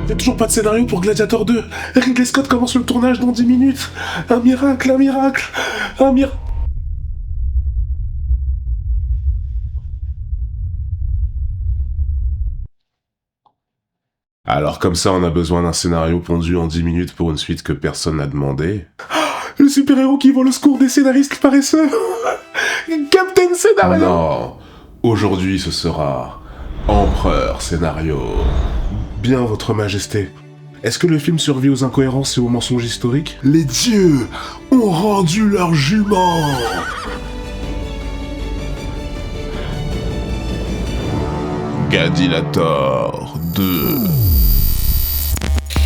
Il n'y a toujours pas de scénario pour Gladiator 2. Ridley Scott commence le tournage dans 10 minutes. Un miracle, un miracle, un miracle. Alors comme ça, on a besoin d'un scénario pondu en 10 minutes pour une suite que personne n'a demandé. Le super-héros qui vole au secours des scénaristes paresseux. Captain Scénario. Non, aujourd'hui ce sera Empereur Scénario. Bien, votre majesté. Est-ce que le film survit aux incohérences et aux mensonges historiques? Les dieux ont rendu leur jument. Gladiator 2.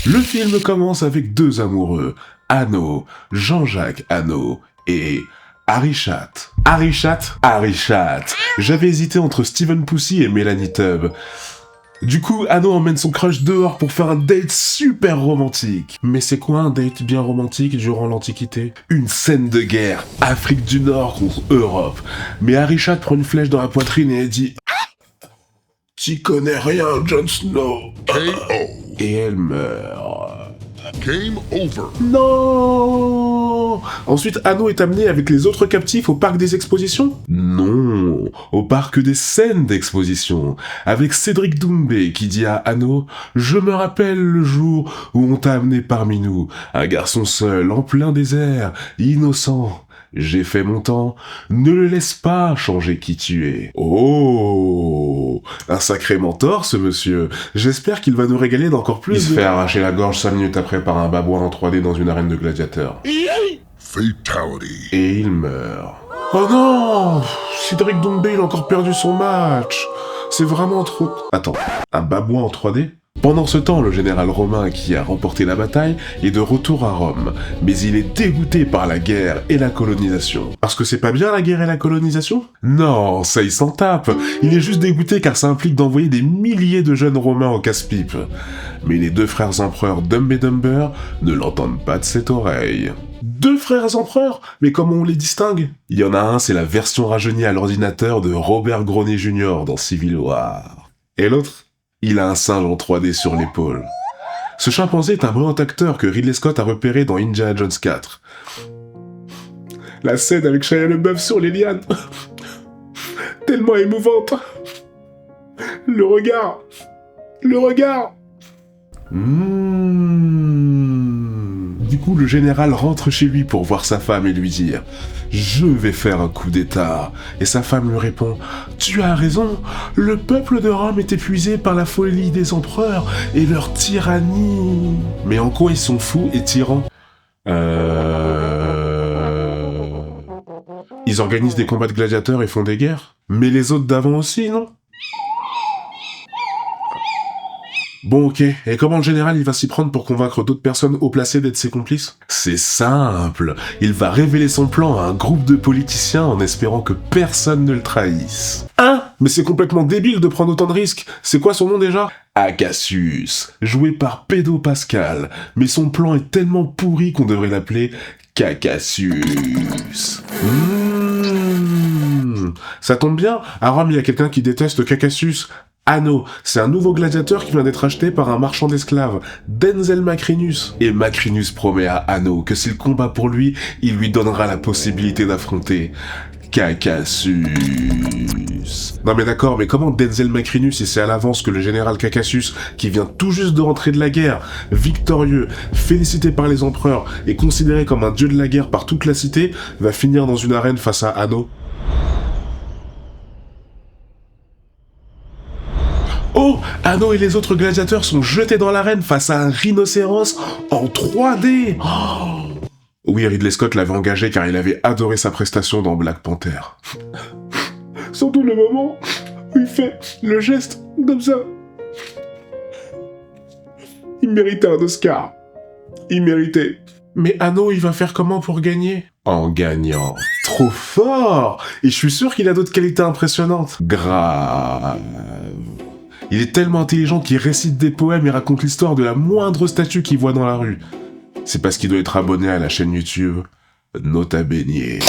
Le film commence avec deux amoureux, Hano, Jean-Jacques Hano et Arishat. Arishat. J'avais hésité entre Steven Poussy et Mélanie Tubb. Du coup, Hano emmène son crush dehors pour faire un date super romantique. Mais c'est quoi un date bien romantique durant l'Antiquité? Une scène de guerre, Afrique du Nord contre Europe. Mais Arishat prend une flèche dans la poitrine et elle dit « Tu connais rien, Jon Snow !» Et elle meurt. Game over. Non. Ensuite, Hano est amené avec les autres captifs au parc des expositions? Non, au parc des scènes d'exposition, avec Cédric Doumbé qui dit à Hano « Je me rappelle le jour où on t'a amené parmi nous, un garçon seul, en plein désert, innocent. J'ai fait mon temps, ne le laisse pas changer qui tu es. » Oh, un sacré mentor ce monsieur. J'espère qu'il va nous régaler d'encore plus. Il se fait arracher la gorge 5 minutes après par un babouin en 3D dans une arène de gladiateurs. Fatality. Et il meurt. Oh non! Cédric Doumbé, il a encore perdu son match. C'est vraiment trop... Attends, un babouin en 3D? Pendant ce temps, le général romain qui a remporté la bataille est de retour à Rome, mais il est dégoûté par la guerre et la colonisation. Parce que c'est pas bien la guerre et la colonisation? Non, ça il s'en tape. Il est juste dégoûté car ça implique d'envoyer des milliers de jeunes romains au casse-pipe. Mais les deux frères empereurs Dumb et Dumber ne l'entendent pas de cette oreille. Deux frères empereurs? Mais comment on les distingue? Il y en a un, c'est la version rajeunie à l'ordinateur de Robert Gronet Jr. dans Civil War. Et l'autre? Il a un singe en 3D sur l'épaule. Ce chimpanzé est un brillant acteur que Ridley Scott a repéré dans Indiana Jones 4. La scène avec Shia LaBeouf sur les lianes. Tellement émouvante. Le regard. Du coup, le général rentre chez lui pour voir sa femme et lui dire « Je vais faire un coup d'état ». Et sa femme lui répond « Tu as raison, le peuple de Rome est épuisé par la folie des empereurs et leur tyrannie. » Mais en quoi ils sont fous et tyrans? Ils organisent des combats de gladiateurs et font des guerres. Mais les autres d'avant aussi, non? Bon, ok, et comment le général il va s'y prendre pour convaincre d'autres personnes haut placées d'être ses complices? C'est simple, il va révéler son plan à un groupe de politiciens en espérant que personne ne le trahisse. Hein? Mais c'est complètement débile de prendre autant de risques. C'est quoi son nom déjà? Acacius, joué par Pedro Pascal, mais son plan est tellement pourri qu'on devrait l'appeler Cacacius. Ça tombe bien, à Rome il y a quelqu'un qui déteste Cacacius. Hano, c'est un nouveau gladiateur qui vient d'être acheté par un marchand d'esclaves, Denzel Macrinus. Et Macrinus promet à Hano que s'il combat pour lui, il lui donnera la possibilité d'affronter Cacacius. Non mais d'accord, mais comment Denzel Macrinus, il sait à l'avance que le général Cacacius, qui vient tout juste de rentrer de la guerre, victorieux, félicité par les empereurs et considéré comme un dieu de la guerre par toute la cité, va finir dans une arène face à Hano? Oh, Hano et les autres gladiateurs sont jetés dans l'arène face à un rhinocéros en 3D. Oh. Oui, Ridley Scott l'avait engagé car il avait adoré sa prestation dans Black Panther. Surtout le moment où il fait le geste comme ça. Il méritait un Oscar. Il méritait. Mais Hano, il va faire comment pour gagner? En gagnant. Trop fort! Et je suis sûr qu'il a d'autres qualités impressionnantes. Grave. Il est tellement intelligent qu'il récite des poèmes et raconte l'histoire de la moindre statue qu'il voit dans la rue. C'est parce qu'il doit être abonné à la chaîne YouTube Nota Bene.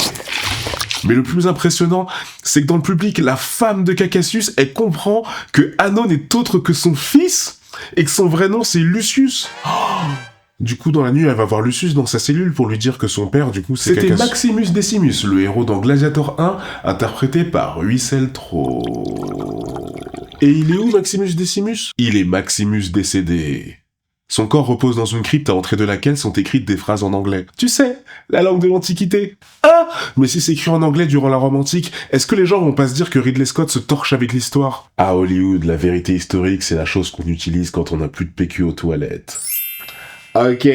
Mais le plus impressionnant, c'est que dans le public, la femme de Cacacius, elle comprend que Hano n'est autre que son fils. et que son vrai nom c'est Lucius. Du coup, dans la nuit, elle va voir Lucius dans sa cellule pour lui dire que son père, du coup, c'était Maximus Decimus, le héros dans Gladiator 1, interprété par Russell Crowe. Et il est où, Maximus Decimus? Il est Maximus décédé. Son corps repose dans une crypte à l'entrée de laquelle sont écrites des phrases en anglais. Tu sais, la langue de l'Antiquité. Ah! Mais si c'est écrit en anglais durant la Rome antique, est-ce que les gens vont pas se dire que Ridley Scott se torche avec l'histoire? À Hollywood, la vérité historique, c'est la chose qu'on utilise quand on n'a plus de PQ aux toilettes. Ok.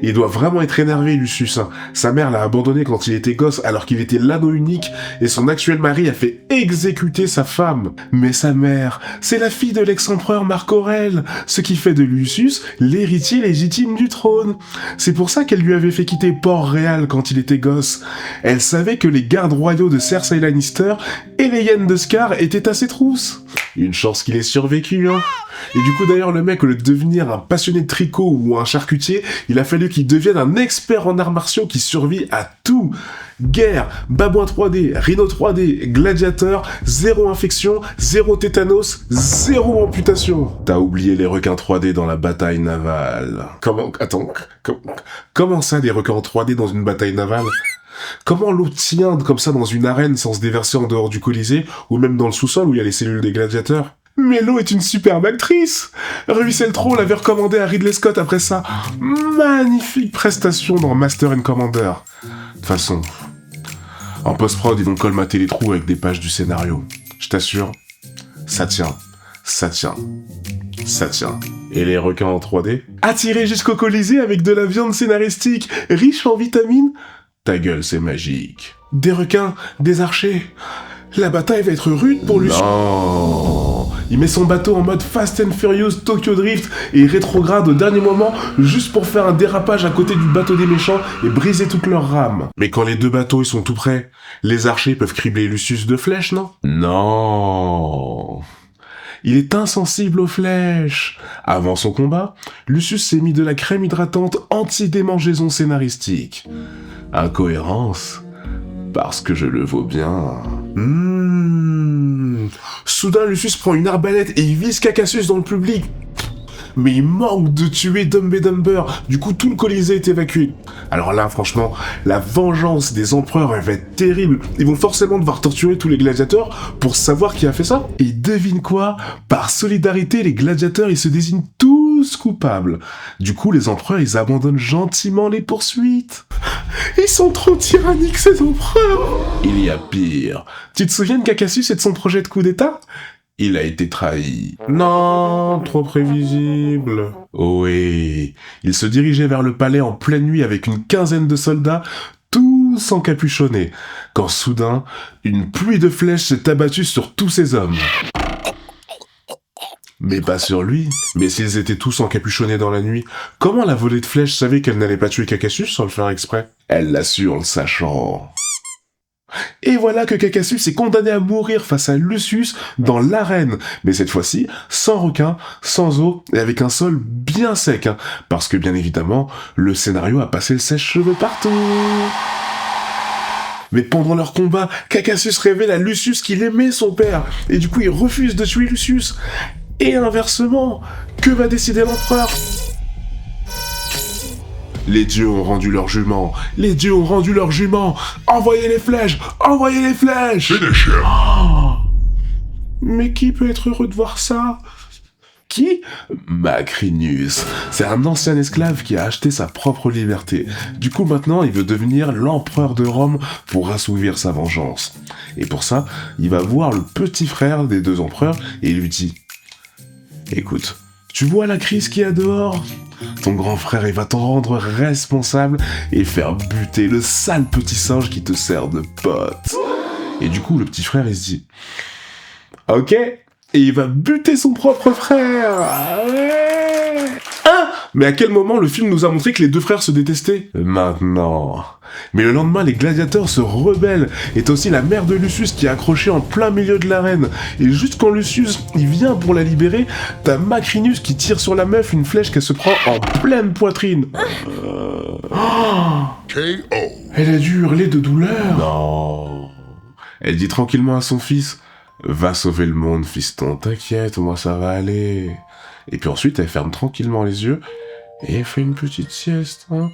Il doit vraiment être énervé, Lucius. Sa mère l'a abandonné quand il était gosse alors qu'il était l'anneau unique et son actuel mari a fait exécuter sa femme. Mais sa mère, c'est la fille de l'ex-empereur Marc Aurèle, ce qui fait de Lucius l'héritier légitime du trône. C'est pour ça qu'elle lui avait fait quitter Port-Réal quand il était gosse. Elle savait que les gardes royaux de Cersei Lannister et les hyènes de Scar étaient à ses trousses. Une chance qu'il ait survécu, hein. Et du coup, d'ailleurs, le mec, au lieu de devenir un passionné de tricot ou un charcutier, il a fallu qu'il devienne un expert en arts martiaux qui survit à tout. Guerre, babouin 3D, rhino 3D, gladiateur, 0 infection, 0 tétanos, 0 amputation. T'as oublié les requins 3D dans la bataille navale. Comment ça, des requins 3D dans une bataille navale? Comment l'eau tient comme ça dans une arène sans se déverser en dehors du Colisée, ou même dans le sous-sol où il y a les cellules des gladiateurs? Mais l'eau est une superbe actrice! Russell Crowe l'avait recommandé à Ridley Scott après sa magnifique prestation dans Master and Commander. De toute façon, en post-prod, ils vont colmater les trous avec des pages du scénario. Je t'assure, ça tient, ça tient, ça tient. Et les requins en 3D? Attirés jusqu'au Colisée avec de la viande scénaristique, riche en vitamines? Ta gueule, c'est magique. Des requins, des archers. La bataille va être rude pour lui. Non. Il met son bateau en mode Fast and Furious Tokyo Drift et rétrograde au dernier moment juste pour faire un dérapage à côté du bateau des méchants et briser toutes leurs rames. Mais quand les deux bateaux ils sont tout prêts, les archers peuvent cribler Lucius de flèches, non? Non. Il est insensible aux flèches. Avant son combat, Lucius s'est mis de la crème hydratante anti-démangeaison scénaristique. Incohérence, parce que je le vaux bien. Soudain, Lucius prend une arbalète et il vise Caccasus dans le public. Mais il manque de tuer Dumb et Dumber. Du coup, tout le Colisée est évacué. Alors là, franchement, la vengeance des empereurs, elle va être terrible. Ils vont forcément devoir torturer tous les gladiateurs pour savoir qui a fait ça. Et devine quoi? Par solidarité, les gladiateurs, ils se désignent tous coupables. Du coup, les empereurs, ils abandonnent gentiment les poursuites. Ils sont trop tyranniques, ces empereurs. Il y a pire. Tu te souviens de Caccasus et de son projet de coup d'état? Il a été trahi. Non, trop prévisible. Oui, il se dirigeait vers le palais en pleine nuit avec une quinzaine de soldats, tous encapuchonnés, quand soudain, une pluie de flèches s'est abattue sur tous ces hommes. Mais pas sur lui. Mais s'ils étaient tous encapuchonnés dans la nuit, comment la volée de flèches savait qu'elle n'allait pas tuer Caccasus sans le faire exprès? Elle l'a su en le sachant. Et voilà que Caccasus est condamné à mourir face à Lucius dans l'arène, mais cette fois-ci, sans requin, sans eau, et avec un sol bien sec, hein, parce que bien évidemment, le scénario a passé le sèche-cheveux partout. Mais pendant leur combat, Caccasus révèle à Lucius qu'il aimait son père, et du coup il refuse de tuer Lucius. Et inversement, que va décider l'empereur? Les dieux ont rendu leur jument. Les dieux ont rendu leur jument. Envoyez les flèches. Envoyez les flèches. Oh, mais qui peut être heureux de voir ça? Qui? Macrinus. C'est un ancien esclave qui a acheté sa propre liberté. Du coup, maintenant, il veut devenir l'empereur de Rome pour assouvir sa vengeance. Et pour ça, il va voir le petit frère des deux empereurs et il lui dit « Écoute, tu vois la crise qu'il y a dehors ? Ton grand frère, il va t'en rendre responsable et faire buter le sale petit singe qui te sert de pote. » Et du coup, le petit frère, il se dit « Ok !» Et il va buter son propre frère. Ouais. Hein? Mais à quel moment le film nous a montré que les deux frères se détestaient? Maintenant. Mais le lendemain, les gladiateurs se rebellent. Et t'as aussi la mère de Lucius qui est accrochée en plein milieu de l'arène. Et juste quand Lucius il vient pour la libérer, t'as Macrinus qui tire sur la meuf une flèche qu'elle se prend en pleine poitrine. K.O. Elle a dû hurler de douleur. Non. Elle dit tranquillement à son fils: Va sauver le monde, fiston, t'inquiète, moi ça va aller. Et puis ensuite, elle ferme tranquillement les yeux et elle fait une petite sieste. Hein.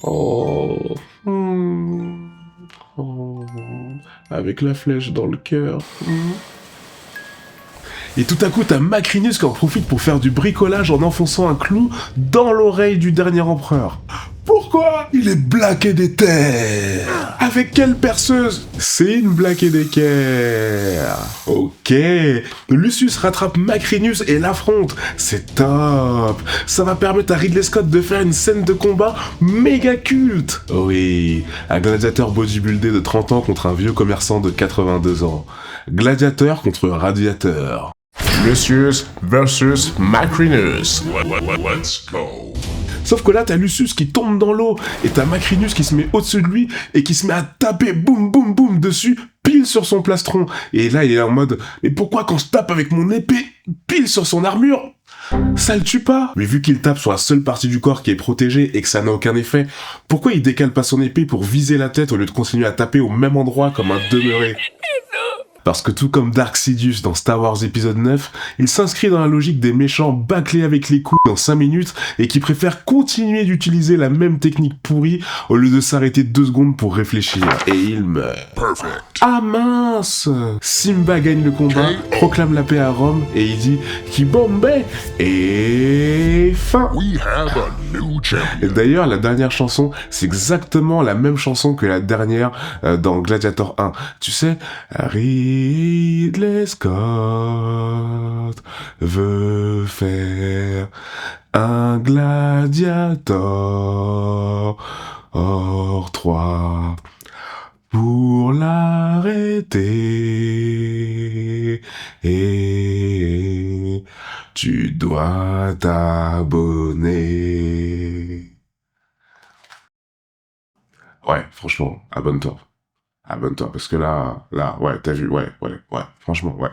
Oh. Oh. Avec la flèche dans le cœur. Et tout à coup, t'as Macrinus qui en profite pour faire du bricolage en enfonçant un clou dans l'oreille du dernier empereur. Pourquoi? Il est Black des terres. Avec quelle perceuse? C'est une Black d'équerre. Ok. Lucius rattrape Macrinus et l'affronte. C'est top. Ça va permettre à Ridley Scott de faire une scène de combat méga culte. Oui, un gladiateur bodybuildé de 30 ans contre un vieux commerçant de 82 ans. Gladiateur contre radiateur. Lucius versus Macrinus. Let's go. Sauf que là, t'as Lucius qui tombe dans l'eau, et t'as Macrinus qui se met au-dessus de lui, et qui se met à taper boum boum boum dessus, pile sur son plastron. Et là, il est en mode, mais pourquoi quand je tape avec mon épée, pile sur son armure, ça le tue pas? Mais vu qu'il tape sur la seule partie du corps qui est protégée et que ça n'a aucun effet, pourquoi il décale pas son épée pour viser la tête au lieu de continuer à taper au même endroit comme un demeuré? Parce que tout comme Dark Sidious dans Star Wars épisode 9, il s'inscrit dans la logique des méchants bâclés avec les coups dans 5 minutes et qui préfèrent continuer d'utiliser la même technique pourrie au lieu de s'arrêter 2 secondes pour réfléchir. Et il meurt. Perfect. Ah mince! Simba gagne le combat, proclame la paix à Rome et il dit Qui Bombay et fin. We have a new Et champion. d'ailleurs, la dernière chanson, c'est exactement la même chanson que la dernière dans Gladiator 1. Tu sais, Ridley Scott veut faire un Gladiator hors 3 pour l'arrêter. Et tu dois t'abonner. Ouais, franchement, abonne-toi. Abonne-toi, parce que là, ouais, t'as vu, ouais, franchement, ouais.